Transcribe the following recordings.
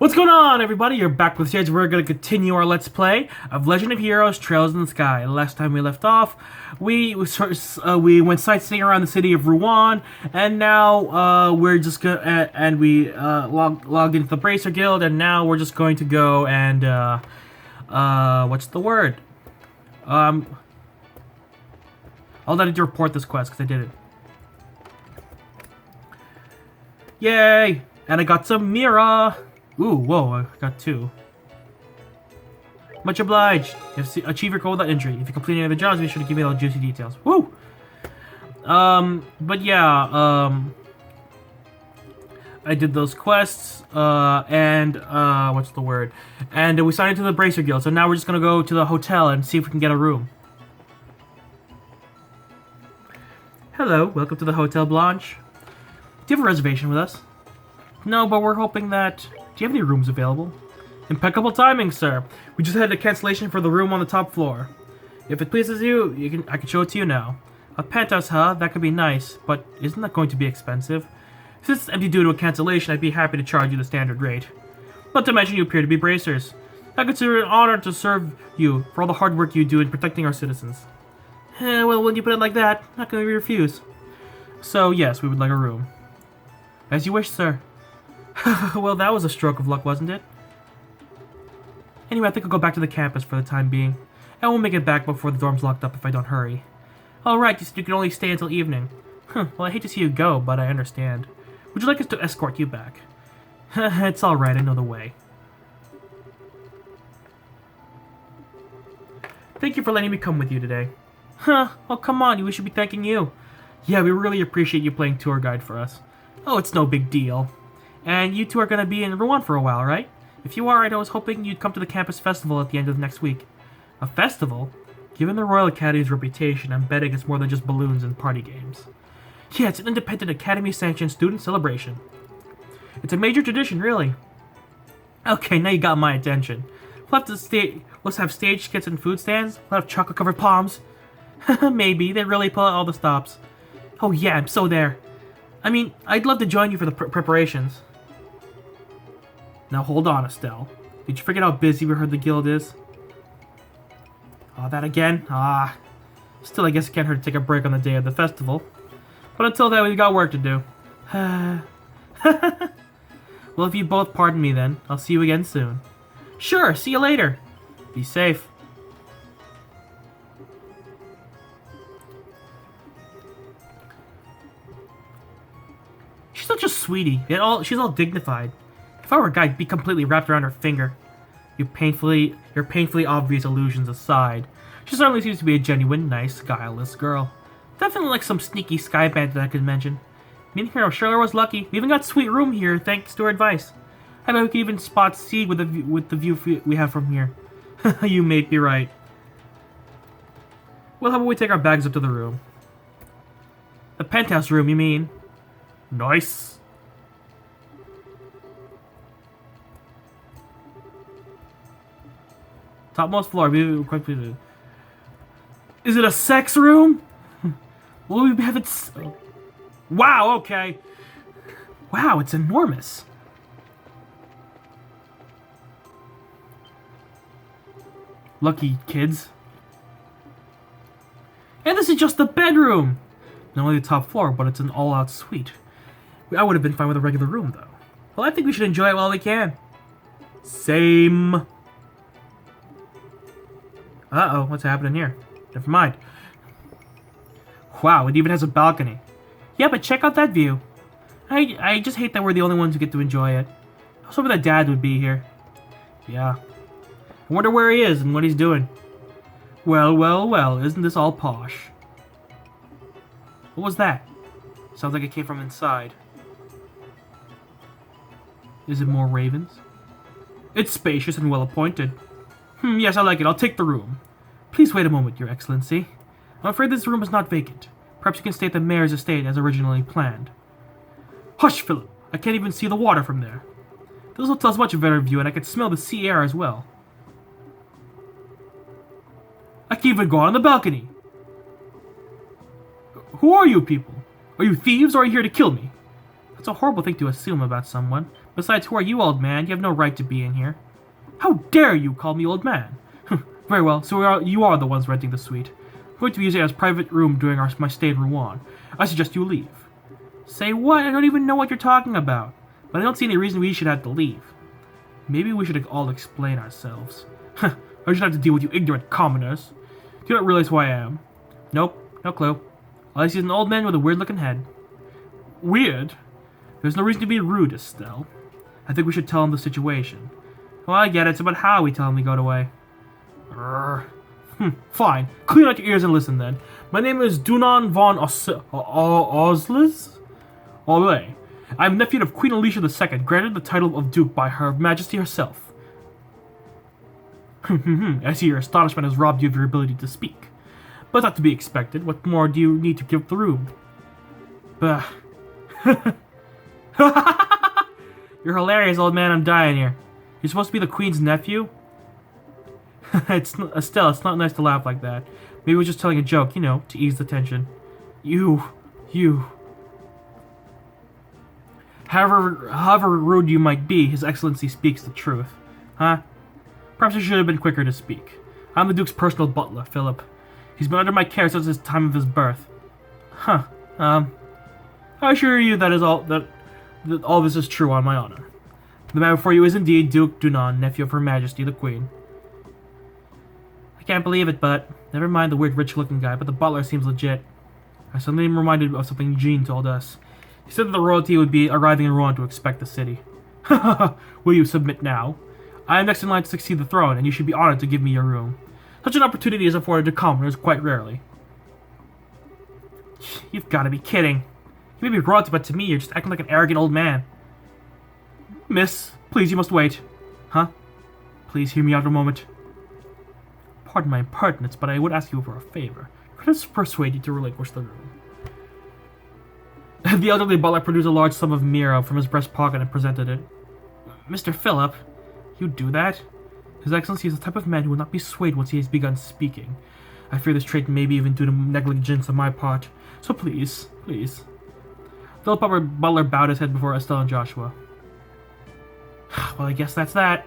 What's going on, everybody? You're back with Shades. We're going to continue our Let's Play of Legend of Heroes: Trails in the Sky. Last time we left off, we went sightseeing around the city of Rouen, and now we're just gonna and we logged into the Bracer Guild, and now we're just going to go and what's the word? I'll let you report this quest because I did it. Yay! And I got some Mira. Ooh, whoa, I got 2. Much obliged. You have achieved your goal without injury. If you complete any of the jobs, be sure to give me all the juicy details. Woo! But yeah, I did those quests, and, what's the word? And we signed into the Bracer Guild, so now we're just gonna go to the hotel and see if we can get a room. Hello, welcome to the Hotel Blanche. Do you have a reservation with us? No, but we're hoping that... Do you have any rooms available? Impeccable timing, sir. We just had a cancellation for the room on the top floor. If it pleases you, I can show it to you now. A penthouse, huh? That could be nice, but isn't that going to be expensive? Since it's empty due to a cancellation, I'd be happy to charge you the standard rate. Not to mention you appear to be bracers. I consider it an honor to serve you for all the hard work you do in protecting our citizens. Well, when you put it like that, not going to refuse. So, yes, we would like a room. As you wish, sir. Well, that was a stroke of luck, wasn't it? Anyway, I think I'll go back to the campus for the time being. I won't make it back before the dorm's locked up if I don't hurry. Alright, you said you can only stay until evening. Well, I hate to see you go, but I understand. Would you like us to escort you back? It's alright, I know the way. Thank you for letting me come with you today. Oh, come on, we should be thanking you. Yeah, we really appreciate you playing tour guide for us. Oh, it's no big deal. And you two are going to be in Rouen for a while, right? If you are, I was hoping you'd come to the campus festival at the end of next week. A festival? Given the Royal Academy's reputation, I'm betting it's more than just balloons and party games. Yeah, it's an independent Academy-sanctioned student celebration. It's a major tradition, really. Okay, now you got my attention. Let's have stage skits and food stands. We'll have chocolate-covered palms. Maybe. They really pull out all the stops. Oh yeah, I'm so there. I mean, I'd love to join you for the preparations. Now hold on, Estelle. Did you forget how busy we heard the guild is? Oh, that again? Still, I guess it can't hurt to take a break on the day of the festival. But until then, we've got work to do. Well, if you both pardon me then, I'll see you again soon. Sure, see you later. Be safe. She's such a sweetie. She's all dignified. If I were a guy, I'd be completely wrapped around her finger. Your painfully obvious illusions aside, she certainly seems to be a genuine, nice, guileless girl. Definitely like some sneaky sky bandit I could mention. Meeting her sure was lucky. We even got a sweet room here thanks to her advice. I bet we could even spot seed with the view we have from here. You may be right. Well, how about we take our bags up to the room? The penthouse room, you mean? Nice. Topmost floor. Is it a sex room? Will we have it? Wow. Okay. Wow, it's enormous. Lucky kids. And this is just the bedroom. Not only the top floor, but it's an all-out suite. I would have been fine with a regular room, though. Well, I think we should enjoy it while we can. Same. Uh-oh, what's happening here? Never mind. Wow, it even has a balcony. Yeah, but check out that view. I just hate that we're the only ones who get to enjoy it. I was hoping that Dad would be here. Yeah. I wonder where he is and what he's doing. Well, isn't this all posh? What was that? Sounds like it came from inside. Is it more ravens? It's spacious and well-appointed. Yes, I like it. I'll take the room. Please wait a moment, Your Excellency. I'm afraid this room is not vacant. Perhaps you can stay at the mayor's estate as originally planned. Hush, Philip. I can't even see the water from there. This hotel's much better view, and I can smell the sea air as well. I can even go out on the balcony. Who are you people? Are you thieves or are you here to kill me? That's a horrible thing to assume about someone, Besides, who are you, old man? You have no right to be in here. How dare you call me old man? Very well, so you are the ones renting the suite. I'm going to be using it as a private room during my stay in Rouen. I suggest you leave. Say what? I don't even know what you're talking about. But I don't see any reason we should have to leave. Maybe we should all explain ourselves. I should have to deal with you ignorant commoners. Do you not realize who I am? Nope, no clue. All I see is an old man with a weird-looking head. Weird? There's no reason to be rude, Estelle. I think we should tell him the situation. Well, I get it. It's about how we tell him we got away. Fine. Clean out your ears and listen, then. My name is Dunan von Osles? Olé. I am nephew of Queen Alicia II, granted the title of Duke by Her Majesty herself. I see your astonishment has robbed you of your ability to speak. But not to be expected. What more do you need to give the room? Bah. You're hilarious, old man. I'm dying here. You're supposed to be the Queen's nephew? Estelle, it's not nice to laugh like that. Maybe we're just telling a joke, you know, to ease the tension. You. However rude you might be, His Excellency speaks the truth. Huh? Perhaps I should have been quicker to speak. I'm the Duke's personal butler, Philip. He's been under my care since the time of his birth. Huh. I assure you that all this is true on my honor. The man before you is indeed Duke Dunan, nephew of Her Majesty the Queen. I can't believe it, but never mind the weird rich-looking guy, but the butler seems legit. I suddenly am reminded of something Jean told us. He said that the royalty would be arriving in Rouen to inspect the city. Will you submit now? I am next in line to succeed the throne, and you should be honored to give me your room. Such an opportunity is afforded to commoners quite rarely. You've got to be kidding. You may be royalty, but to me, you're just acting like an arrogant old man. Miss, please, you must wait. Huh? Please hear me out a moment. Pardon my impertinence, but I would ask you for a favor. Could I persuade you to relinquish the room? The elderly butler produced a large sum of miro from his breast pocket and presented it. Mr. Philip, you do that? His Excellency is the type of man who will not be swayed once he has begun speaking. I fear this trait may be even due to negligence on my part. So please. The butler bowed his head before Estelle and Joshua. Well, I guess that's that.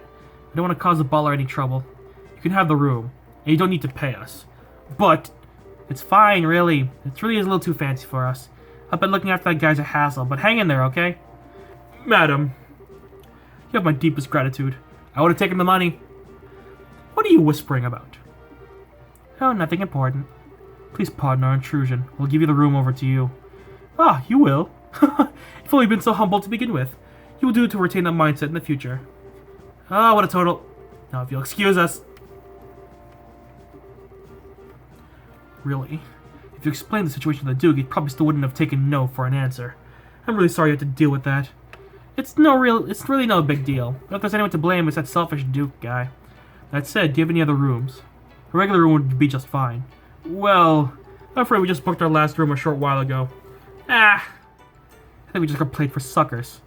I don't want to cause the butler any trouble. You can have the room, and you don't need to pay us. But it's fine, really. It really is a little too fancy for us. I've been looking after that guy's a hassle, but hang in there, okay? Madam, you have my deepest gratitude. I would have taken the money. What are you whispering about? Oh, nothing important. Please pardon our intrusion. We'll give you the room over to you. Ah, you will? You've only been so humble to begin with. You will do to retain that mindset in the future. Ah, what a total... Now, if you'll excuse us... Really? If you explained the situation to the Duke, he probably still wouldn't have taken no for an answer. I'm really sorry you had to deal with that. It's really no big deal. If there's anyone to blame, it's that selfish Duke guy. That said, do you have any other rooms? A regular room would be just fine. Well, I'm afraid we just booked our last room a short while ago. I think we just got played for suckers.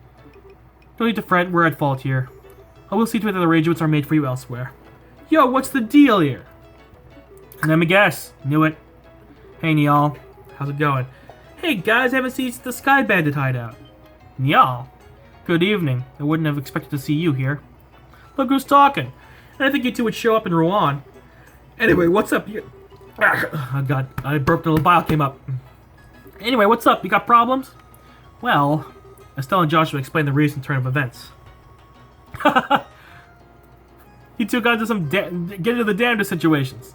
Don't need to fret, we're at fault here. I will see to it that arrangements are made for you elsewhere. Yo, what's the deal here? Let me guess. Knew it. Hey, Niall. How's it going? Hey, guys, I haven't seen the Sky Bandit hideout. Niall. Good evening. I wouldn't have expected to see you here. Look who's talking. And I think you two would show up in Rouen. Anyway, what's up? Oh, God. I burped and a bile came up. Anyway, what's up? You got problems? Well, Estelle and Joshua explained the recent turn of events. You two got into some get into the damnedest situations.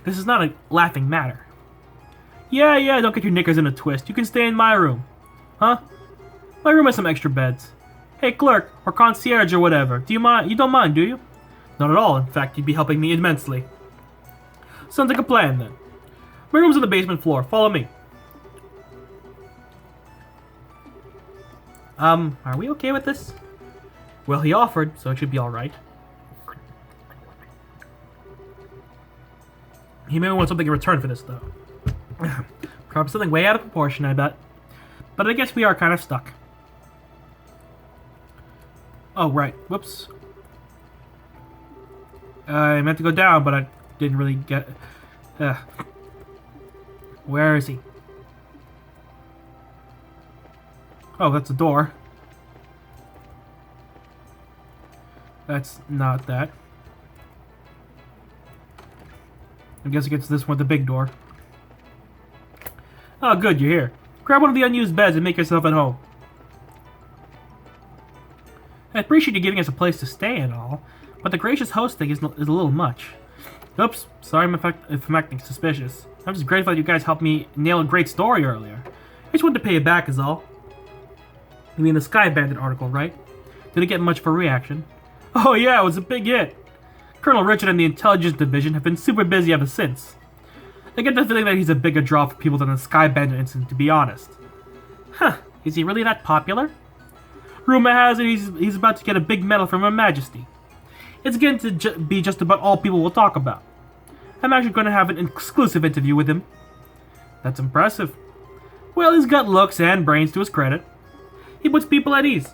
This is not a laughing matter. Yeah, don't get your knickers in a twist. You can stay in my room. Huh? My room has some extra beds. Hey, clerk, or concierge or whatever. Do you mind? You don't mind, do you? Not at all. In fact, you'd be helping me immensely. Sounds like a plan, then. My room's on the basement floor. Follow me. Are we okay with this? Well, he offered, so it should be alright. He may want something in return for this, though. Probably something way out of proportion, I bet. But I guess we are kind of stuck. Oh, right. Whoops. I meant to go down, but I didn't really get... Where is he? Oh, that's the door. That's not that. I guess it gets this one, the big door. Oh, good, you're here. Grab one of the unused beds and make yourself at home. I appreciate you giving us a place to stay and all, but the gracious host thing is a little much. Oops, sorry if I'm acting suspicious. I'm just grateful that you guys helped me nail a great story earlier. I just wanted to pay you back is all. You mean the Sky Bandit article, right? Did it get much of a reaction? Oh yeah, it was a big hit. Colonel Richard and the Intelligence Division have been super busy ever since. I get the feeling that he's a bigger draw for people than the Sky Bandit incident, to be honest. Huh, is he really that popular? Rumor has it he's about to get a big medal from Her Majesty. It's getting to be just about all people will talk about. I'm actually going to have an exclusive interview with him. That's impressive. Well, he's got looks and brains to his credit. He puts people at ease.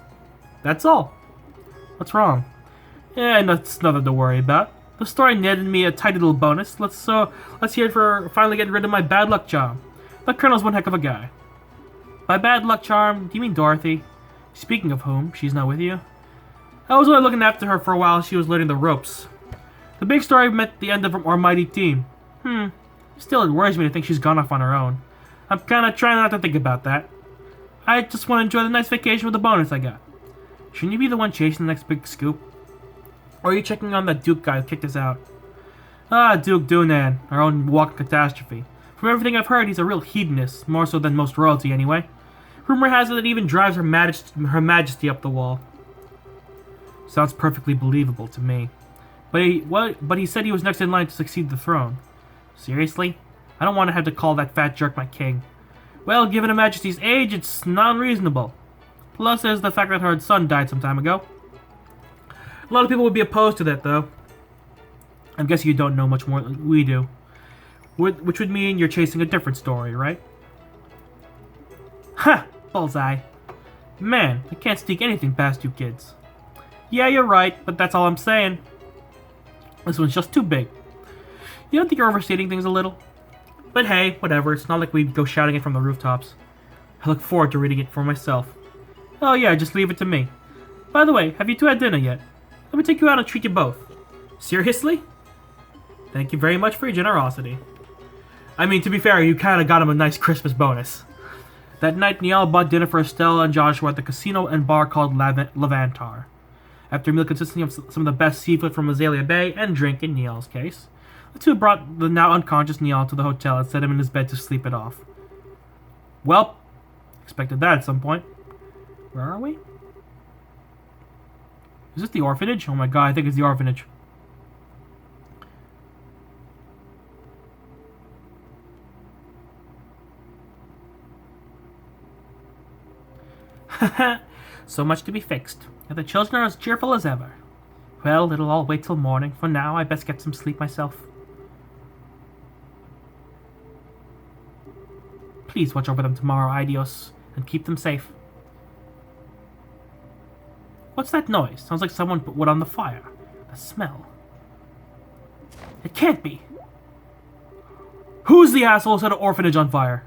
That's all. What's wrong? Yeah, that's nothing to worry about. The story netted me a tidy little bonus. Let's hear it for finally getting rid of my bad luck charm. The Colonel's one heck of a guy. By bad luck charm, do you mean Dorothy? Speaking of whom, she's not with you. I was only looking after her for a while. She was learning the ropes. The big story meant the end of our mighty team. Still, it worries me to think she's gone off on her own. I'm kinda trying not to think about that. I just want to enjoy the nice vacation with the bonus I got. Shouldn't you be the one chasing the next big scoop? Or are you checking on that Duke guy who kicked us out? Ah, Duke Doonan, our own walking catastrophe. From everything I've heard, he's a real hedonist, more so than most royalty anyway. Rumor has it that he even drives Her Majesty up the wall. Sounds perfectly believable to me. But he said he was next in line to succeed the throne. Seriously? I don't want to have to call that fat jerk my king. Well, given Her Majesty's age, it's not unreasonable. Plus, there's the fact that her son died some time ago. A lot of people would be opposed to that, though. I'm guessing you don't know much more than we do. Which would mean you're chasing a different story, right? Ha! Bullseye. Man, I can't sneak anything past you kids. Yeah, you're right, but that's all I'm saying. This one's just too big. You don't think you're overstating things a little? But hey, whatever, it's not like we'd go shouting it from the rooftops. I look forward to reading it for myself. Oh yeah, just leave it to me. By the way, have you two had dinner yet? Let me take you out and treat you both. Seriously? Thank you very much for your generosity. I mean, to be fair, you kinda got him a nice Christmas bonus. That night, Niall bought dinner for Estella and Joshua at the casino and bar called Levantar. After a meal consisting of some of the best seafood from Azalea Bay and drink in Niall's case, the two brought the now unconscious Niall to the hotel and set him in his bed to sleep it off. Well, expected that at some point. Where are we? Is this the orphanage? Oh my god, I think it's the orphanage. Haha, so much to be fixed. And the children are as cheerful as ever. Well, it'll all wait till morning. For now, I best get some sleep myself. Please watch over them tomorrow, Idios, and keep them safe. What's that noise? Sounds like someone put wood on the fire. The smell. It can't be. Who's the asshole who set an orphanage on fire?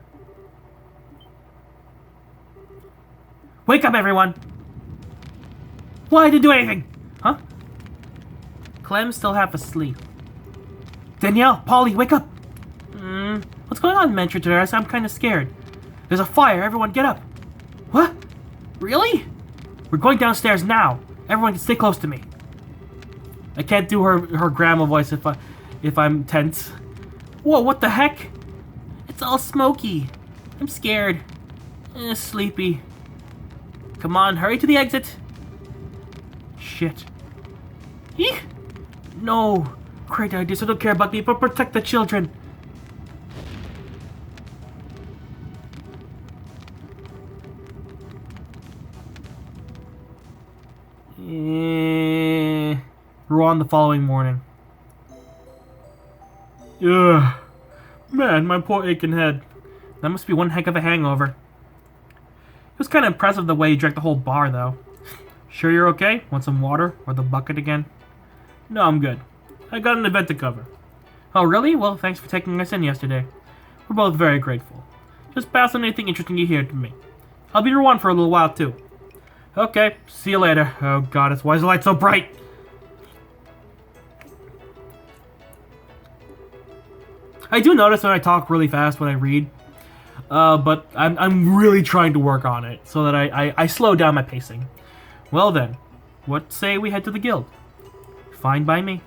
Wake up, everyone! Why didn't do anything? Huh? Clem's still half asleep. Danielle, Polly, wake up! What's going on, Mentor? I'm kind of scared. There's a fire. Everyone, get up. What? Really? We're going downstairs now. Everyone, stay close to me. I can't do her grandma voice if I'm tense. Whoa, what the heck? It's all smoky. I'm scared. Sleepy. Come on, hurry to the exit. Shit. Eek! No. Great idea, so don't care about me, but protect the children. We're on the following morning. Ugh. Man, my poor aching head. That must be one heck of a hangover. It was kind of impressive the way he drank the whole bar, though. Sure you're okay? Want some water? Or the bucket again? No, I'm good. I got an event to cover. Oh, really? Well, thanks for taking us in yesterday. We're both very grateful. Just pass on anything interesting you hear to me. I'll be your one for a little while, too. Okay, see you later. Oh, goddess, why is the light so bright? I do notice when I talk really fast when I read, but I'm really trying to work on it so that I slow down my pacing. Well then, what say we head to the guild? Fine by me.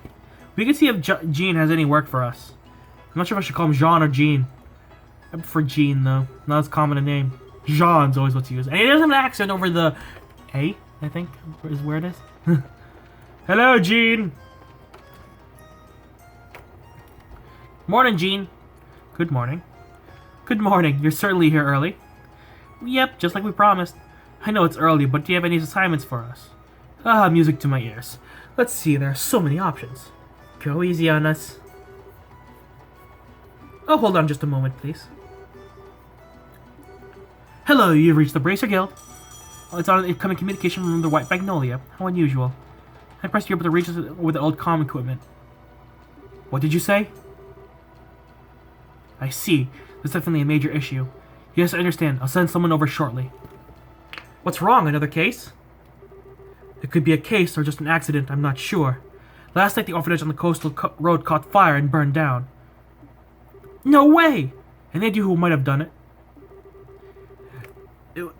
We can see if Jean has any work for us. I'm not sure if I should call him Jean or Jean. I prefer Jean though, not as common a name. Jean's always what's used. And he does have an accent over the A, I think, is where it is. Hello, Jean! Morning, Jean. Good morning. Good morning. You're certainly here early. Yep, just like we promised. I know it's early, but do you have any assignments for us? Ah, music to my ears. Let's see, there are so many options. Go easy on us. Oh, hold on just a moment, please. Hello, you've reached the Bracer Guild. Oh, it's on an incoming communication from the White Magnolia. How unusual. I pressed you up to reach us with the old comm equipment. What did you say? I see. That's definitely a major issue. Yes, I understand. I'll send someone over shortly. What's wrong? Another case? It could be a case or just an accident. I'm not sure. Last night, the orphanage on the coastal road caught fire and burned down. No way! Any idea who might have done it?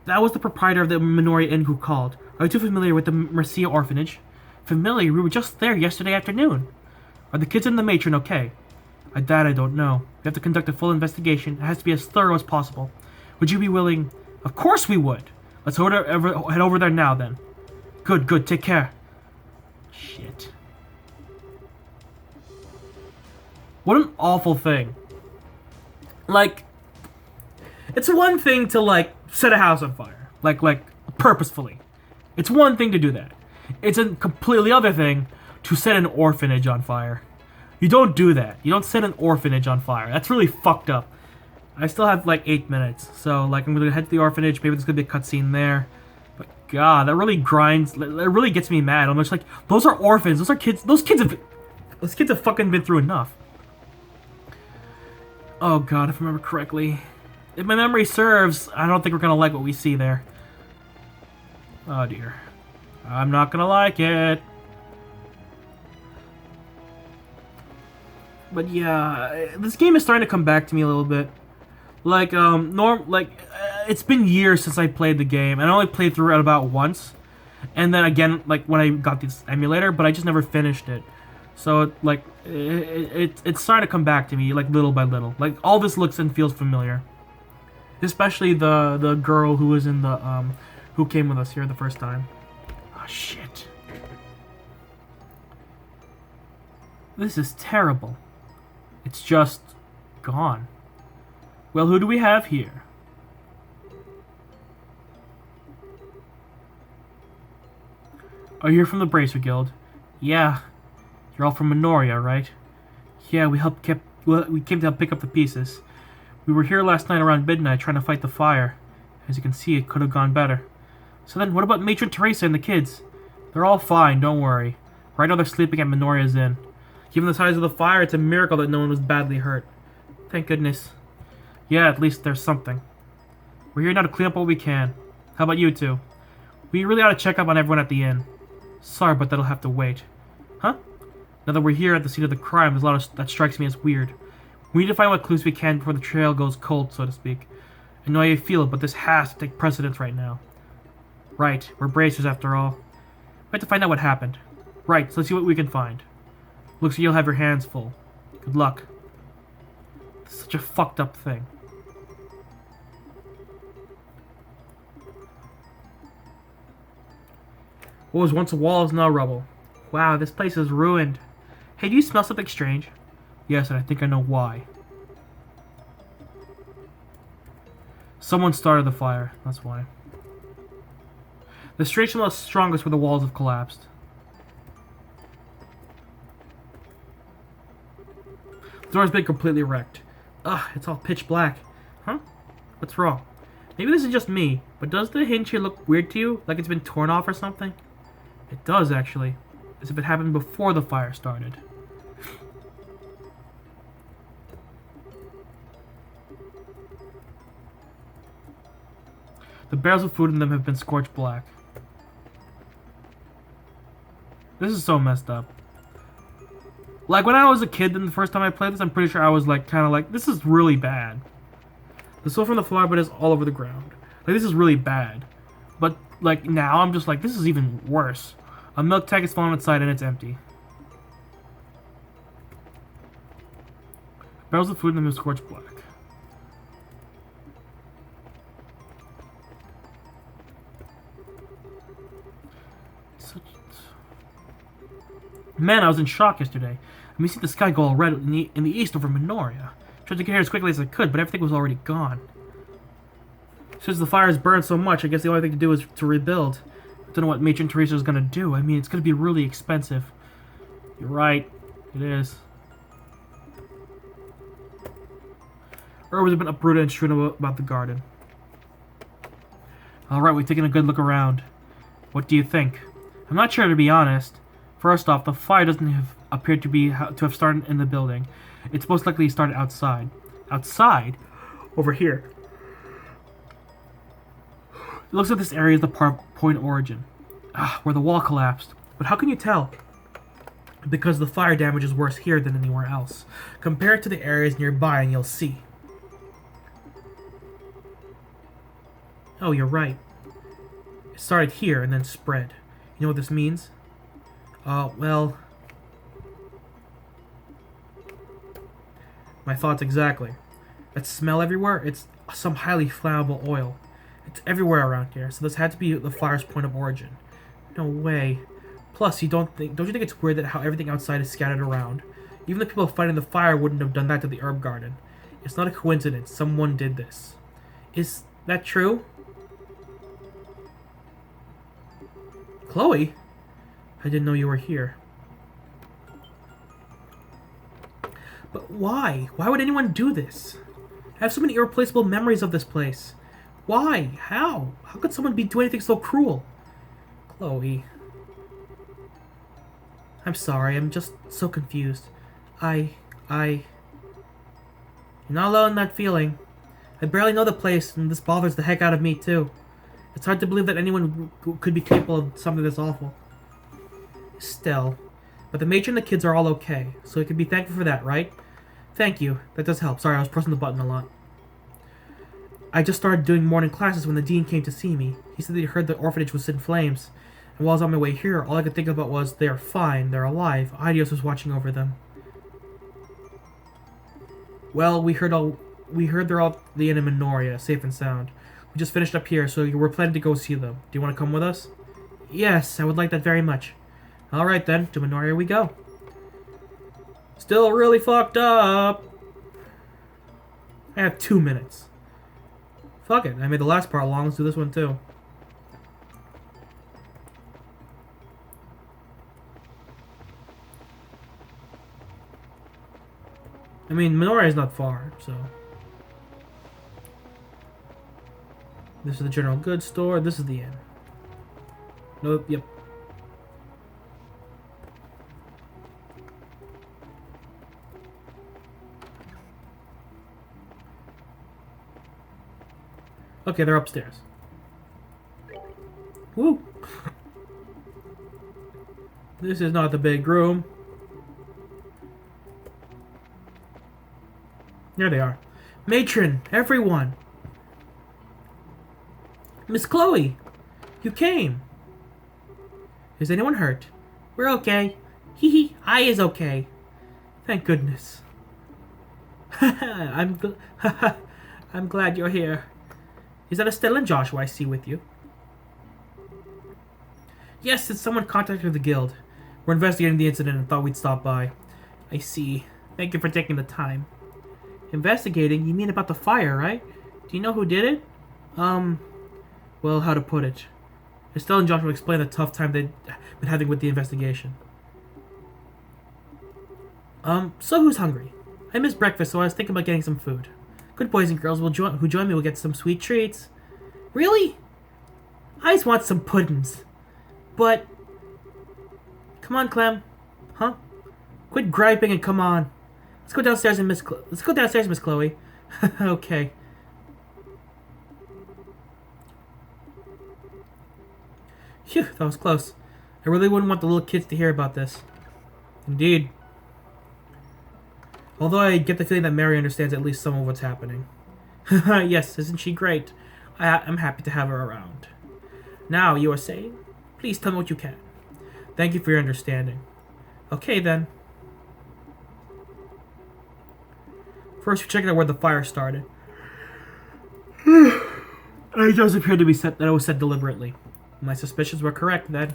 That was the proprietor of the Minoria Inn who called. Are you too familiar with the Mercia orphanage? Familiar? We were just there yesterday afternoon. Are the kids and the matron okay? That I don't know. We have to conduct a full investigation. It has to be as thorough as possible. Would you be willing? Of course we would! Let's head over there now, then. Good. Take care. Shit. What an awful thing. Like, it's one thing to, like, set a house on fire. Like, purposefully. It's one thing to do that. It's a completely other thing to set an orphanage on fire. You don't do that. You don't set an orphanage on fire. That's really fucked up. I still have like 8 minutes, so like I'm gonna head to the orphanage. Maybe there's gonna be a cutscene there. But God, that really grinds. It really gets me mad. I'm just like, those are orphans. Those are kids. Those kids have fucking been through enough. Oh God, if I remember correctly, if my memory serves, I don't think we're gonna like what we see there. Oh dear, I'm not gonna like it. But yeah, this game is starting to come back to me a little bit. Like, it's been years since I played the game, and I only played through it about once. And then again, like, when I got this emulator, but I just never finished it. So, like, it's starting to come back to me, like, little by little. Like, all this looks and feels familiar. Especially the girl who was in the, who came with us here the first time. Oh, shit. This is terrible. It's just gone. Well, who do we have here? Are you from the Bracer Guild? Yeah. You're all from Minoria, right? Yeah, we came to help pick up the pieces. We were here last night around midnight trying to fight the fire. As you can see, it could have gone better. So then, what about Matron Teresa and the kids? They're all fine, don't worry. Right now they're sleeping at Minoria's Inn. Given the size of the fire, it's a miracle that no one was badly hurt. Thank goodness. Yeah, at least there's something. We're here now to clean up what we can. How about you two? We really ought to check up on everyone at the inn. Sorry, but that'll have to wait. Huh? Now that we're here at the scene of the crime, there's a lot that strikes me as weird. We need to find what clues we can before the trail goes cold, so to speak. I know how you feel, but this has to take precedence right now. Right, we're bracers after all. We have to find out what happened. Right, so let's see what we can find. Looks like you'll have your hands full. Good luck. This is such a fucked up thing. What was once a wall is now rubble. Wow, this place is ruined. Hey, do you smell something strange? Yes, and I think I know why. Someone started the fire, that's why. The stench smell is strongest where the walls have collapsed. The door's been completely wrecked. Ugh, it's all pitch black. Huh? What's wrong? Maybe this is just me, but does the hinge here look weird to you? Like it's been torn off or something? It does, actually. As if it happened before the fire started. The barrels of food in them have been scorched black. This is so messed up. Like, when I was a kid, then the first time I played this, I'm pretty sure I was, like, kind of like, this is really bad. The smoke from the flower is all over the ground. Like, this is really bad. But, like, now I'm just like, this is even worse. A milk tank is falling inside and it's empty. Barrels of food in the scorched black. Man, I was in shock yesterday. I mean, see the sky go all red in the east over Minoria. Tried to get here as quickly as I could, but everything was already gone. Since the fires burned so much, I guess the only thing to do is to rebuild. I don't know what Matron Teresa is going to do. I mean, it's going to be really expensive. You're right. It is. Herbs have been uprooted and strewn about the garden. Alright, we've taken a good look around. What do you think? I'm not sure, to be honest. First off, the fire doesn't appear to have started in the building. It's most likely started outside. Outside? Over here. It looks like this area is the point of origin. Where the wall collapsed. But how can you tell? Because the fire damage is worse here than anywhere else. Compare it to the areas nearby and you'll see. Oh, you're right. It started here and then spread. You know what this means? Well... My thoughts exactly. That smell everywhere, it's some highly flammable oil. It's everywhere around here, so this had to be the fire's point of origin. No way. Plus, don't you think it's weird that how everything outside is scattered around? Even the people fighting the fire wouldn't have done that to the herb garden. It's not a coincidence. Someone did this. Is that true? Chloe? I didn't know you were here. But why? Why would anyone do this? I have so many irreplaceable memories of this place. Why? How? How could someone do anything so cruel? Chloe. I'm sorry, I'm just so confused. You're not alone in that feeling. I barely know the place, and this bothers the heck out of me, too. It's hard to believe that anyone could be capable of something this awful. Still. But the matron and the kids are all okay, so we can be thankful for that, right? Thank you. That does help. Sorry, I was pressing the button a lot. I just started doing morning classes when the dean came to see me. He said that he heard the orphanage was in flames. And while I was on my way here, all I could think about was, they are fine, they're alive. Idios was watching over them. Well, we heard they're all the end of Minoria, safe and sound. We just finished up here, so we're planning to go see them. Do you want to come with us? Yes, I would like that very much. Alright then, to Minoria we go. Still really fucked up. I have 2 minutes. Fuck it, I made the last part long, let's do this one too. I mean, Minoria is not far, so... This is the general goods store, this is the inn. Nope, yep. Okay, they're upstairs. Woo! This is not the big room. There they are. Matron! Everyone! Miss Chloe! You came! Is anyone hurt? We're okay. Hee hee, I is okay. Thank goodness. I'm glad you're here. Is that Estelle and Joshua I see with you? Yes, it's someone contacted the guild. We're investigating the incident and thought we'd stop by. I see. Thank you for taking the time. Investigating? You mean about the fire, right? Do you know who did it? Well, how to put it. Estelle and Joshua explained the tough time they'd been having with the investigation. So who's hungry? I missed breakfast, so I was thinking about getting some food. Good boys and girls who join me will get some sweet treats. Really? I just want some puddings. But... Come on, Clem. Huh? Quit griping and come on. Let's go downstairs, Miss Chloe. Okay. Phew, that was close. I really wouldn't want the little kids to hear about this. Indeed. Although I get the feeling that Mary understands at least some of what's happening. Yes, isn't she great? I'm happy to have her around. Now, you are saying? Please tell me what you can. Thank you for your understanding. Okay, then. First, we checked out where the fire started. It does appear to be that it was set deliberately. My suspicions were correct, then.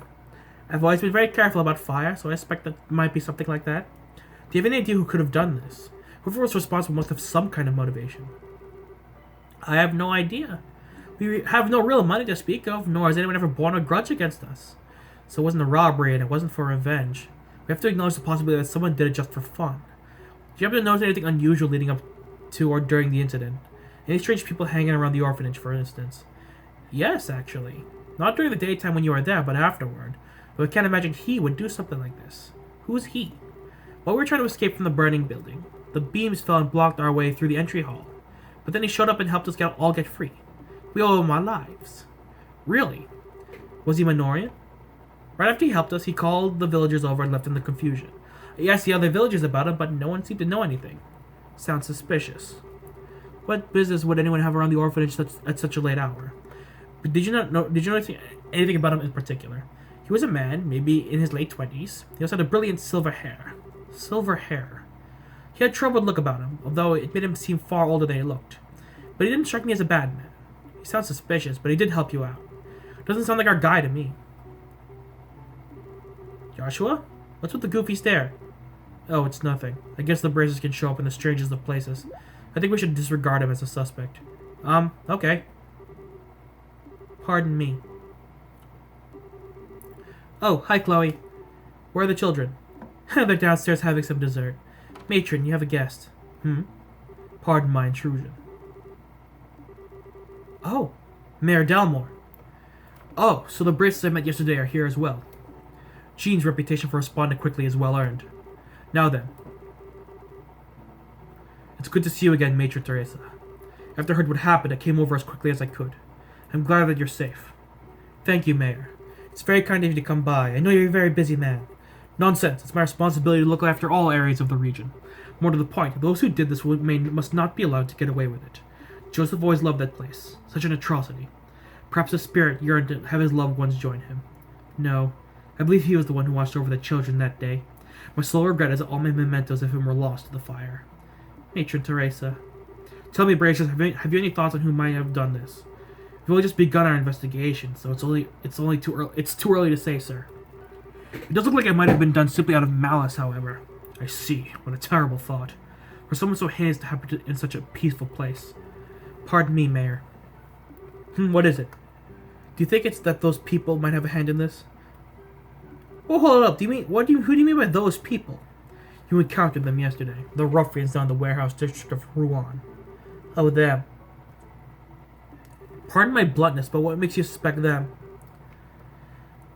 I've always been very careful about fire, so I suspect that it might be something like that. Do you have any idea who could have done this? Whoever was responsible must have some kind of motivation. I have no idea. We have no real money to speak of, nor has anyone ever borne a grudge against us. So it wasn't a robbery, and it wasn't for revenge. We have to acknowledge the possibility that someone did it just for fun. Do you happen to notice anything unusual leading up to or during the incident? Any strange people hanging around the orphanage, for instance? Yes, actually. Not during the daytime when you were there, but afterward. But I can't imagine he would do something like this. Who's he? While we were trying to escape from the burning building, the beams fell and blocked our way through the entry hall. But then he showed up and helped us all get free. We owe him our lives. Really? Was he Minorian? Right after he helped us, he called the villagers over and left in the confusion. I asked the other villagers about him, but no one seemed to know anything. Sounds suspicious. What business would anyone have around the orphanage at such a late hour? But did you know anything about him in particular? He was a man, maybe in his late 20s. He also had a brilliant silver hair. Silver hair. He had a troubled look about him, although it made him seem far older than he looked. But he didn't strike me as a bad man. He sounds suspicious, but he did help you out. Doesn't sound like our guy to me. Joshua? What's with the goofy stare? Oh, it's nothing. I guess the braces can show up in the strangest of places. I think we should disregard him as a suspect. Okay. Pardon me. Oh, hi, Chloe. Where are the children? They're downstairs having some dessert. Matron, you have a guest. Pardon my intrusion. Oh, Mayor Dalmore. Oh, so the braces I met yesterday are here as well. Jean's reputation for responding quickly is well earned. Now then. It's good to see you again, Matron Teresa. After I heard what happened, I came over as quickly as I could. I'm glad that you're safe. Thank you, Mayor. It's very kind of you to come by. I know you're a very busy man. Nonsense. It's my responsibility to look after all areas of the region. More to the point, those who did this must not be allowed to get away with it. Joseph always loved that place. Such an atrocity. Perhaps the spirit yearned to have his loved ones join him. No, I believe he was the one who watched over the children that day. My sole regret is that all my mementos of him were lost to the fire. Matron Teresa. Tell me, Bracious, have you any thoughts on who might have done this? We've only just begun our investigation, so it's too early to say, sir. It does look like it might have been done simply out of malice, however. I see. What a terrible thought. For someone so heinous to happen in such a peaceful place. Pardon me, Mayor. What is it? Do you think it's that those people might have a hand in this? Oh, hold up. Who do you mean by those people? You encountered them yesterday. The ruffians down the warehouse district of Rouen. Oh, them. Pardon my bluntness, but what makes you suspect them?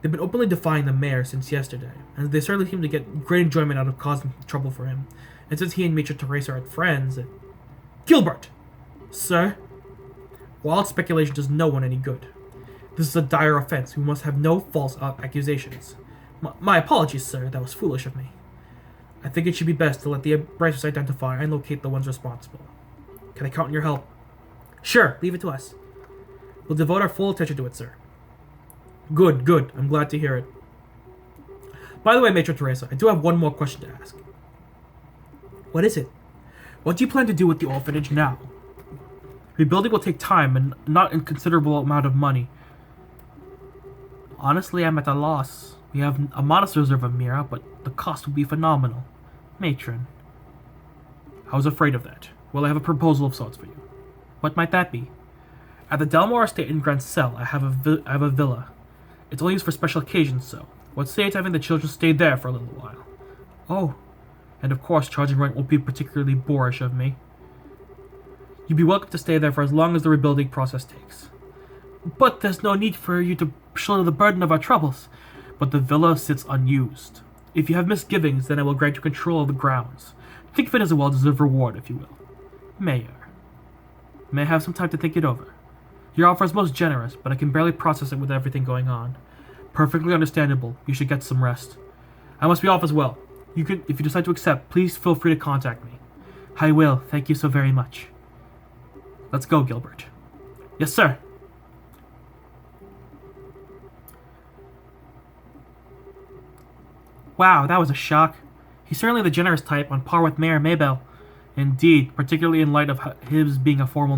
They've been openly defying the mayor since yesterday, and they certainly seem to get great enjoyment out of causing trouble for him. And since he and Matron Teresa are friends, Gilbert! Sir? Wild speculation does no one any good. This is a dire offense. We must have no false accusations. My apologies, sir. That was foolish of me. I think it should be best to let the Bracers identify and locate the ones responsible. Can I count on your help? Sure, leave it to us. We'll devote our full attention to it, sir. Good. I'm glad to hear it. By the way, Matron Teresa, I do have one more question to ask. What is it? What do you plan to do with the orphanage now? Rebuilding will take time and not a considerable amount of money. Honestly, I'm at a loss. We have a modest reserve of Mira, but the cost would be phenomenal. Matron. I was afraid of that. Well, I have a proposal of sorts for you. What might that be? At the Delmore Estate in Grancel, I have a villa. It's only used for special occasions, so what say to having the children stay there for a little while? Oh, and of course charging rent won't be particularly boorish of me. You'd be welcome to stay there for as long as the rebuilding process takes. But there's no need for you to shoulder the burden of our troubles. But the villa sits unused. If you have misgivings, then I will grant you control of the grounds. Think of it as a well-deserved reward, if you will. Mayor. May I have some time to think it over? Your offer is most generous, but I can barely process it with everything going on. Perfectly understandable. You should get some rest. I must be off as well. If you decide to accept, please feel free to contact me. I will. Thank you so very much. Let's go, Gilbert. Yes, sir. Wow, that was a shock. He's certainly the generous type, on par with Mayor Maybell. Indeed, particularly in light of his being a formal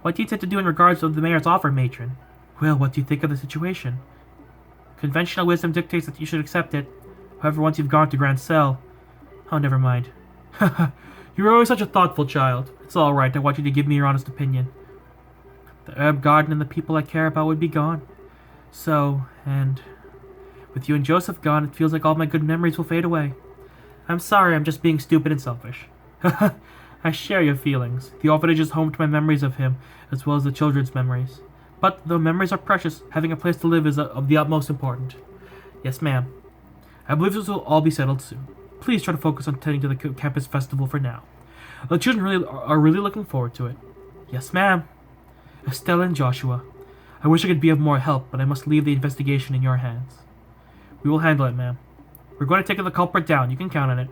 What do you intend to do in regards to the mayor's offer, matron? Well, what do you think of the situation? Conventional wisdom dictates that you should accept it. However, once you've gone to Grand Cell... Oh, never mind. You were always such a thoughtful child. It's alright, I want you to give me your honest opinion. The herb garden and the people I care about would be gone. So, and... with you and Joseph gone, it feels like all my good memories will fade away. I'm sorry, I'm just being stupid and selfish. I share your feelings. The orphanage is home to my memories of him, as well as the children's memories. But, though memories are precious, having a place to live is of the utmost importance. Yes, ma'am. I believe this will all be settled soon. Please try to focus on attending to the campus festival for now. The children are really looking forward to it. Yes, ma'am. Estella and Joshua. I wish I could be of more help, but I must leave the investigation in your hands. We will handle it, ma'am. We're going to take the culprit down. You can count on it.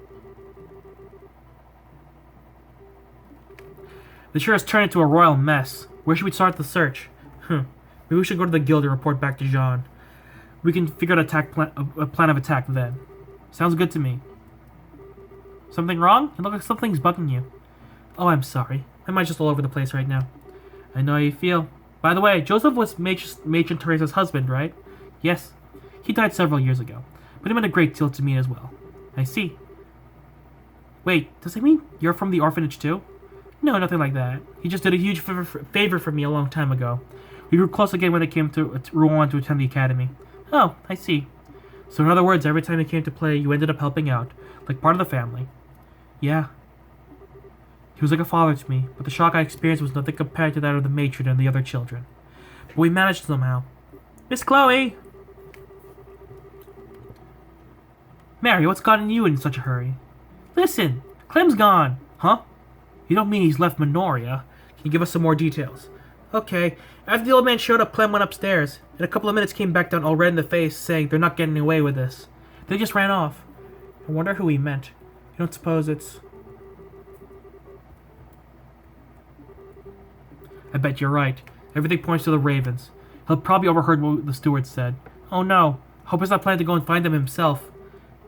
This sure has turned into a royal mess. Where should we start the search? Maybe we should go to the guild and report back to Jean. We can figure out a plan of attack then. Sounds good to me. Something wrong? It looks like something's bugging you. Oh, I'm sorry. My mind's just all over the place right now. I know how you feel. By the way, Joseph was Matron Teresa's husband, right? Yes. He died several years ago, but he meant a great deal to me as well. I see. Wait, does it mean you're from the orphanage too? No, nothing like that. He just did a huge favor for me a long time ago. We grew close again when I came to Rouen to attend the academy. Oh, I see. So in other words, every time he came to play, you ended up helping out, like part of the family. Yeah. He was like a father to me, but the shock I experienced was nothing compared to that of the matron and the other children. But we managed somehow. Miss Chloe! Mary, what's gotten you in such a hurry? Listen, Clem's gone. Huh? You don't mean he's left Minoria? Can you give us some more details? Okay. After the old man showed up, Clem went upstairs. In a couple of minutes came back down all red in the face, saying they're not getting away with this. They just ran off. I wonder who he meant. You don't suppose it's... I bet you're right. Everything points to the Ravens. He'll probably overheard what the steward said. Oh no. Hope he's not planning to go and find them himself.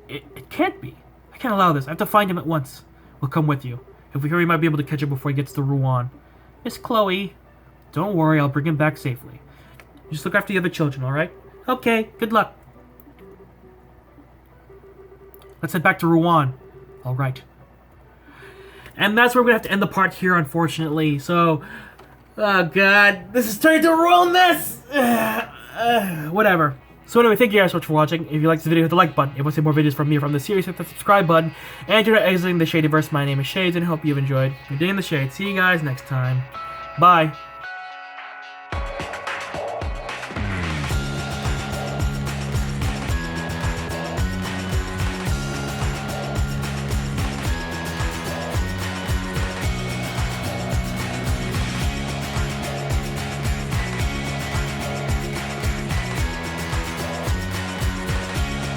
It can't be. I can't allow this. I have to find him at once. We'll come with you. If we hear we might be able to catch him before he gets to Rouen. Miss Chloe. Don't worry, I'll bring him back safely. Just look after the other children, alright? Okay, good luck. Let's head back to Rouen. Alright. And that's where we're going to have to end the part here, unfortunately. So, oh god, this is turning into a royal mess! Whatever. So anyway, thank you guys so much for watching. If you liked this video, hit the like button. If you want to see more videos from me from the series, hit the subscribe button. And you're not exiting the Shadyverse. My name is Shades, and I hope you've enjoyed. You're digging the Shade. See you guys next time. Bye.